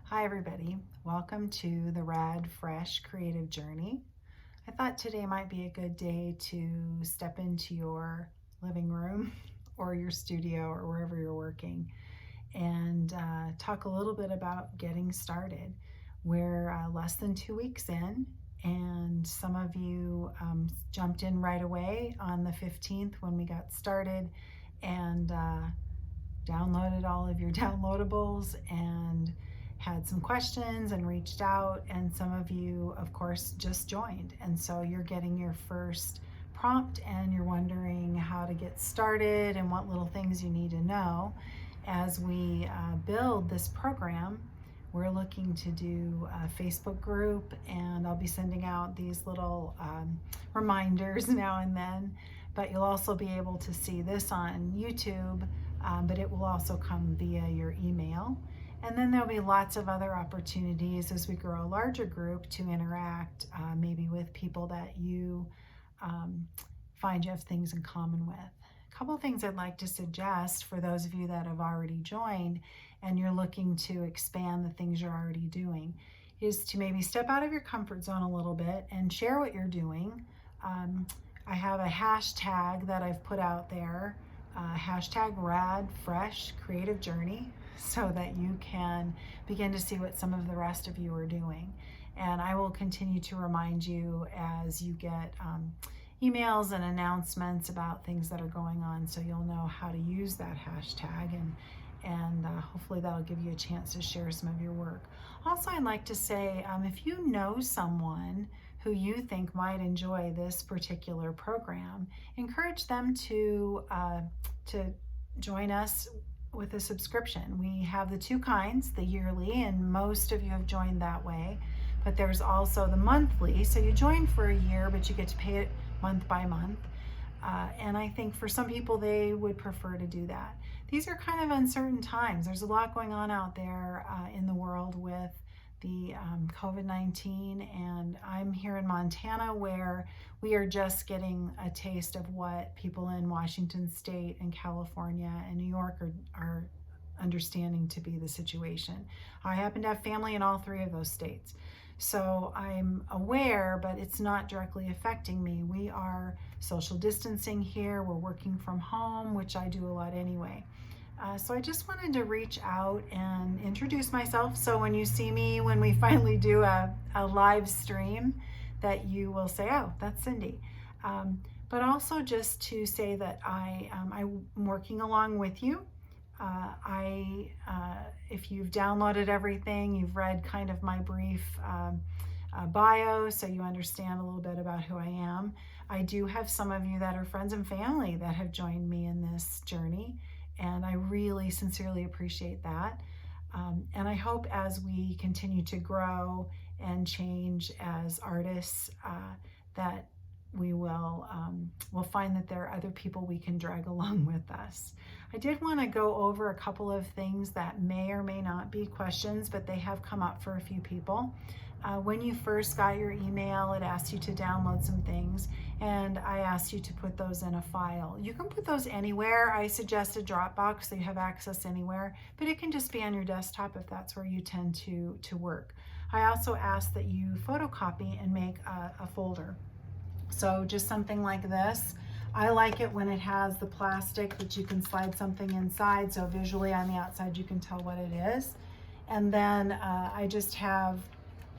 Hi everybody, welcome to the RAD Fresh Creative Journey. I thought today might be a good day to step into your living room or your studio or wherever you're working and talk a little bit about getting started. We're less than 2 weeks in, and some of you jumped in right away on the 15th when we got started and downloaded all of your downloadables and had some questions and reached out, and some of you of course just joined, and so you're getting your first prompt and you're wondering how to get started and what little things you need to know. As we build this program, we're looking to do a Facebook group, and I'll be sending out these little reminders now and then, but you'll also be able to see this on YouTube, but it will also come via your email. And then there'll be lots of other opportunities as we grow a larger group to interact, maybe with people that you find you have things in common with. A couple of things I'd like to suggest for those of you that have already joined and you're looking to expand the things you're already doing is to maybe step out of your comfort zone a little bit and share what you're doing. I have a hashtag that I've put out there, hashtag RAD Fresh Creative Journey, so that you can begin to see what some of the rest of you are doing. And I will continue to remind you as you get emails and announcements about things that are going on, so you'll know how to use that hashtag, and hopefully that'll give you a chance to share some of your work. Also, I'd like to say, if you know someone who you think might enjoy this particular program, encourage them to join us with a subscription. We have the two kinds, the yearly, and most of you have joined that way, but there's also the monthly, so you join for a year but you get to pay it month by month, and I think for some people they would prefer to do that. These are kind of uncertain times. There's a lot going on out there in the world with the COVID-19, and I'm here in Montana where we are just getting a taste of what people in Washington State and California and New York are understanding to be the situation. I happen to have family in all three of those states, so I'm aware, but it's not directly affecting me. We are social distancing here. We're working from home, which I do a lot anyway. So I just wanted to reach out and introduce myself, so when you see me, when we finally do a live stream, that you will say, oh, that's Cindy. But also just to say that I'm working along with you. If you've downloaded everything, you've read kind of my brief bio, so you understand a little bit about who I am. I do have some of you that are friends and family that have joined me in this journey, and I really sincerely appreciate that. And I hope as we continue to grow and change as artists, that we will we'll find that there are other people we can drag along with us. I did want to go over a couple of things that may or may not be questions, but they have come up for a few people. When you first got your email, it asked you to download some things, and I asked you to put those in a file. You can put those anywhere. I suggest a Dropbox so you have access anywhere, but it can just be on your desktop if that's where you tend to work. I also asked that you photocopy and make a folder. So just something like this. I like it when it has the plastic that you can slide something inside, so visually on the outside you can tell what it is. And then I just have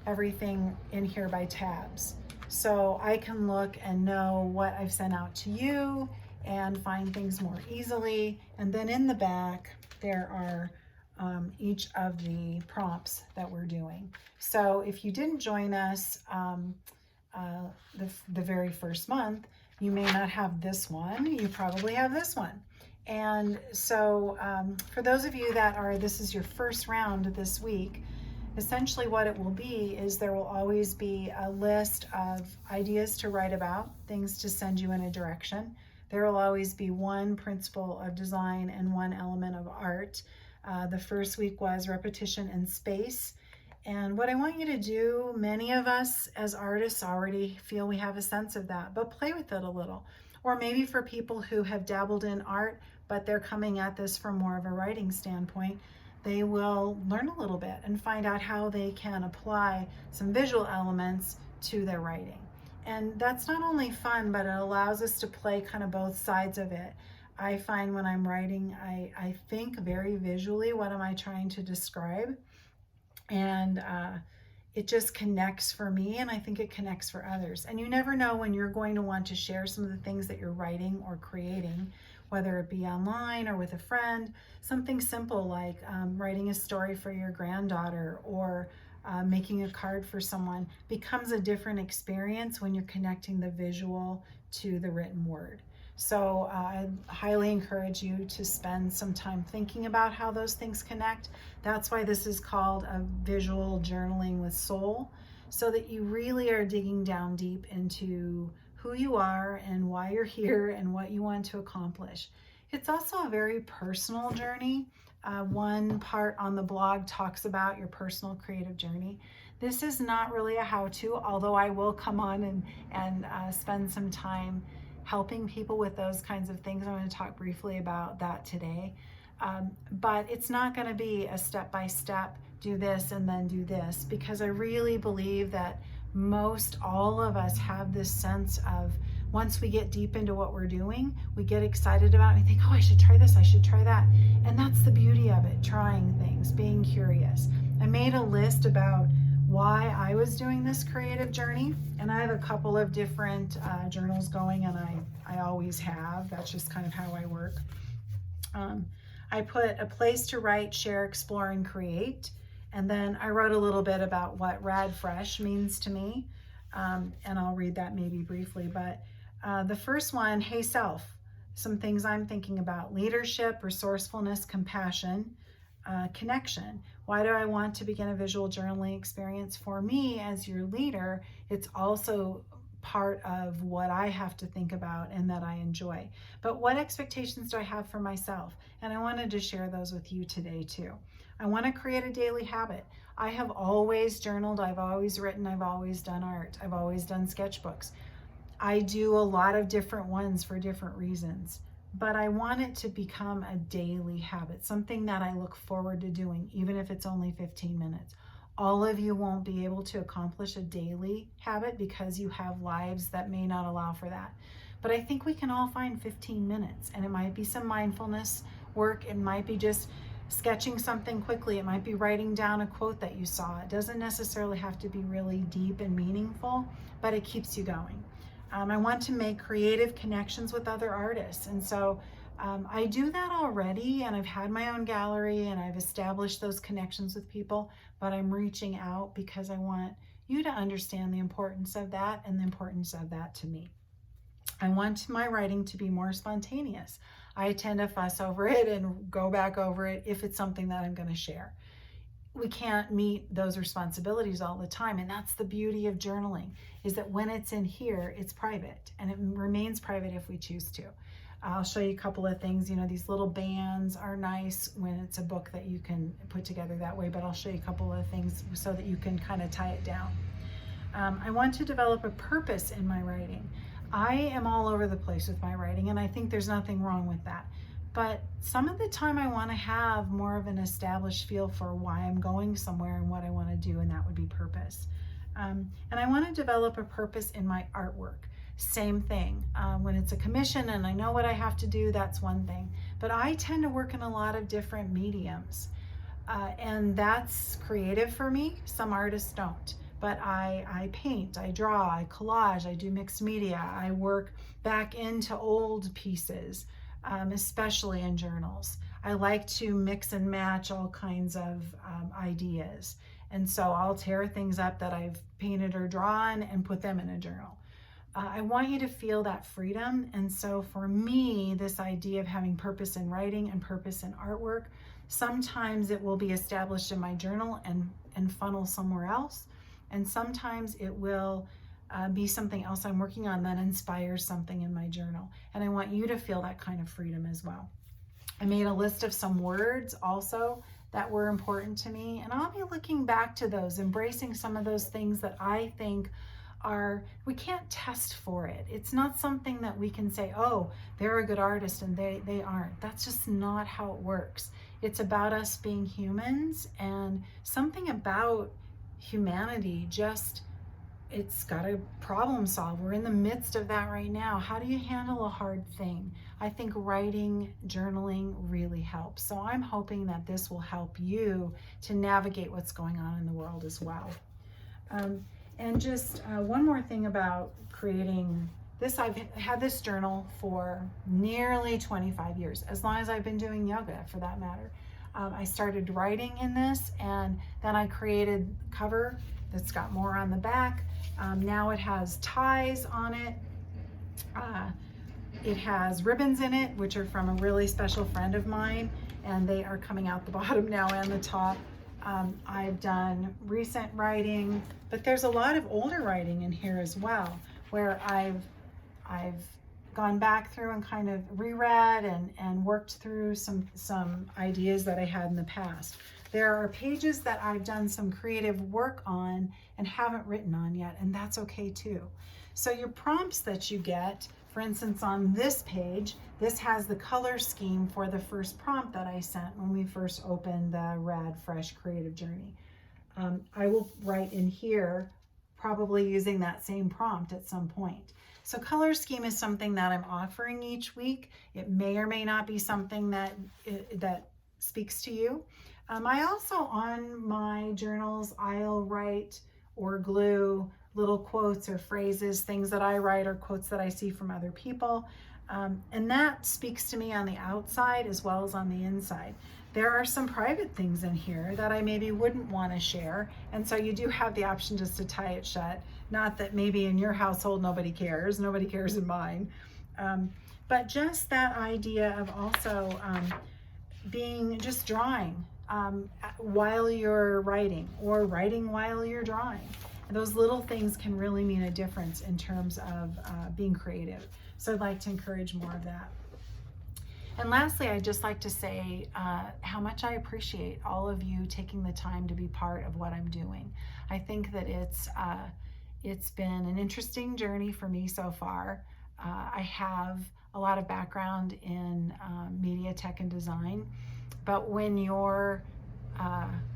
everything in here by tabs, so I can look and know what I've sent out to you and find things more easily. And then in the back there are each of the prompts that we're doing. So if you didn't join us the very first month, you may not have this one. You probably have this one. And so for those of you that are, this is your first round this week, essentially what it will be is there will always be a list of ideas to write about, things to send you in a direction. There will always be one principle of design and one element of art. The first week was repetition and space. And what I want you to do, many of us as artists already feel we have a sense of that, but play with it a little. Or maybe for people who have dabbled in art, but they're coming at this from more of a writing standpoint, they will learn a little bit and find out how they can apply some visual elements to their writing. And that's not only fun, but it allows us to play kind of both sides of it. I find when I'm writing, I think very visually, what am I trying to describe? And it just connects for me, and I think it connects for others. And you never know when you're going to want to share some of the things that you're writing or creating, whether it be online or with a friend. Something simple like writing a story for your granddaughter, or making a card for someone, becomes a different experience when you're connecting the visual to the written word. So I highly encourage you to spend some time thinking about how those things connect. That's why this is called a visual journaling with soul, so that you really are digging down deep into who you are and why you're here and what you want to accomplish. It's also a very personal journey. One part on the blog talks about your personal creative journey. This is not really a how-to, although I will come on and spend some time helping people with those kinds of things. I'm going to talk briefly about that today. But it's not going to be a step-by-step, do this and then do this, because I really believe that most all of us have this sense of, once we get deep into what we're doing, we get excited about it. We think, oh, I should try this, I should try that. And that's the beauty of it, trying things, being curious. I made a list about why I was doing this creative journey, and I have a couple of different journals going, and I always have. That's just kind of how I work. I put a place to write, share, explore, and create, and then I wrote a little bit about what RAD Fresh means to me, and I'll read that maybe briefly. But the first one, hey self, some things I'm thinking about: leadership, resourcefulness, compassion, connection. Why do I want to begin a visual journaling experience? For me, as your leader, it's also part of what I have to think about and that I enjoy. But what expectations do I have for myself? And I wanted to share those with you today too. I want to create a daily habit. I have always journaled, I've always written, I've always done art, I've always done sketchbooks. I do a lot of different ones for different reasons. But I want it to become a daily habit, something that I look forward to doing, even if it's only 15 minutes. All of you won't be able to accomplish a daily habit because you have lives that may not allow for that. But I think we can all find 15 minutes, and it might be some mindfulness work. It might be just sketching something quickly. It might be writing down a quote that you saw. It doesn't necessarily have to be really deep and meaningful, but it keeps you going. I want to make creative connections with other artists. And so I do that already, and I've had my own gallery and I've established those connections with people, but I'm reaching out because I want you to understand the importance of that and the importance of that to me. I want my writing to be more spontaneous. I tend to fuss over it and go back over it if it's something that I'm going to share. We can't meet those responsibilities all the time, and that's the beauty of journaling, is that when it's in here, it's private, and it remains private if we choose to. I'll show you a couple of things. These little bands are nice when it's a book that you can put together that way, but I'll show you a couple of things so that you can kind of tie it down. I want to develop a purpose in my writing. I am all over the place with my writing, and I think there's nothing wrong with that. But some of the time I want to have more of an established feel for why I'm going somewhere and what I want to do, and that would be purpose. And I want to develop a purpose in my artwork. Same thing. When it's a commission and I know what I have to do, that's one thing. But I tend to work in a lot of different mediums. And that's creative for me. Some artists don't. But I paint, I draw, I collage, I do mixed media. I work back into old pieces. Especially in journals. I like to mix and match all kinds of ideas. And so I'll tear things up that I've painted or drawn and put them in a journal. I want you to feel that freedom. And so for me, this idea of having purpose in writing and purpose in artwork, sometimes it will be established in my journal and funnel somewhere else. And sometimes it will be something else I'm working on that inspires something in my journal. And I want you to feel that kind of freedom as well. I made a list of some words also that were important to me, and I'll be looking back to those, embracing some of those things that I think we can't test for it. It's not something that we can say, oh, they're a good artist and they aren't. That's just not how it works. It's about us being humans, and something about humanity just, it's got to problem solve. We're in the midst of that right now. How do you handle a hard thing? I think writing, journaling really helps. So I'm hoping that this will help you to navigate what's going on in the world as well. And just one more thing about creating this. I've had this journal for nearly 25 years, as long as I've been doing yoga, for that matter. I started writing in this, and then I created a cover that's got more on the back. Now it has ties on it. It has ribbons in it, which are from a really special friend of mine, and they are coming out the bottom now and the top. I've done recent writing, but there's a lot of older writing in here as well, where I've gone back through and kind of reread and worked through some ideas that I had in the past. There are pages that I've done some creative work on and haven't written on yet, and that's okay too. So your prompts that you get, for instance, on this page, this has the color scheme for the first prompt that I sent when we first opened the RAD Fresh Creative Journey. I will write in here, probably using that same prompt at some point. So color scheme is something that I'm offering each week. It may or may not be something that speaks to you. I also, on my journals, I'll write or glue little quotes or phrases, things that I write or quotes that I see from other people. And that speaks to me on the outside as well as on the inside. There are some private things in here that I maybe wouldn't want to share. And so you do have the option just to tie it shut. Not that maybe in your household nobody cares in mine. But just that idea of also being just drawing while you're writing, or writing while you're drawing. And those little things can really mean a difference in terms of being creative. So I'd like to encourage more of that. And lastly, I'd just like to say how much I appreciate all of you taking the time to be part of what I'm doing. I think that it's been an interesting journey for me so far. I have a lot of background in media, tech, and design, but when you're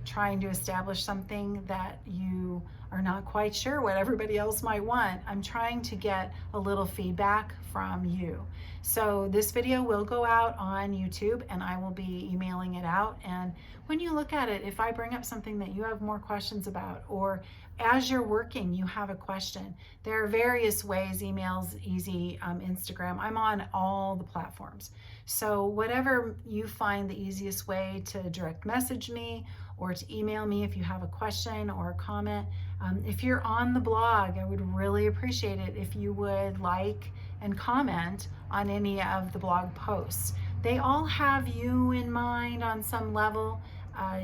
trying to establish something that you are not quite sure what everybody else might want, I'm trying to get a little feedback from you. So this video will go out on YouTube, and I will be emailing it out. And when you look at it, if I bring up something that you have more questions about, or as you're working you have a question, there are various ways: emails, easy, Instagram. I'm on all the platforms. So whatever you find the easiest way to direct message me or to email me if you have a question or a comment. If you're on the blog, I would really appreciate it if you would like and comment on any of the blog posts. They all have you in mind on some level.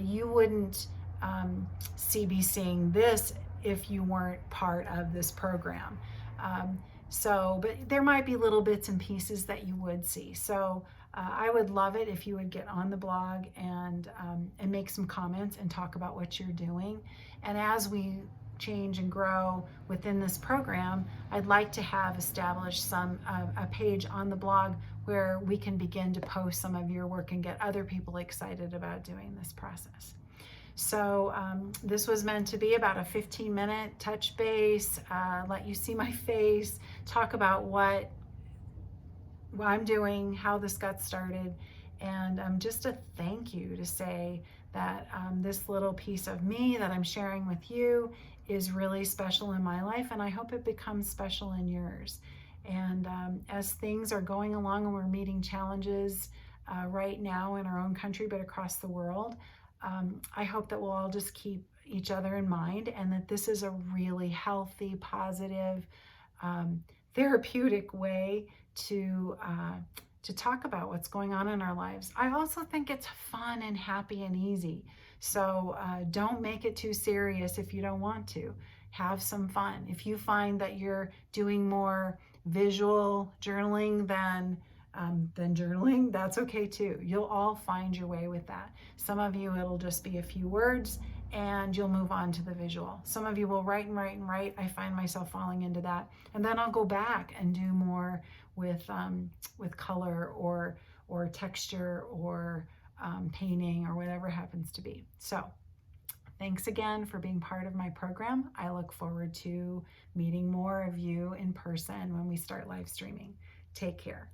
You wouldn't be seeing this if you weren't part of this program. But there might be little bits and pieces that you would see. So I would love it if you would get on the blog and make some comments and talk about what you're doing. And as we change and grow within this program, I'd like to have established a page on the blog where we can begin to post some of your work and get other people excited about doing this process. So this was meant to be about a 15-minute touch base, let you see my face, talk about what I'm doing, how this got started, and just a thank you to say that this little piece of me that I'm sharing with you is really special in my life, and I hope it becomes special in yours. And as things are going along and we're meeting challenges right now in our own country but across the world, I hope that we'll all just keep each other in mind, and that this is a really healthy, positive, therapeutic way to talk about what's going on in our lives. I also think it's fun and happy and easy. So don't make it too serious if you don't want to. Have some fun. If you find that you're doing more visual journaling than journaling, that's okay too. You'll all find your way with that. Some of you, it'll just be a few words and you'll move on to the visual. Some of you will write and write and write. I find myself falling into that. And then I'll go back and do more with color or texture or painting, or whatever happens to be. So thanks again for being part of my program. I look forward to meeting more of you in person when we start live streaming. Take care.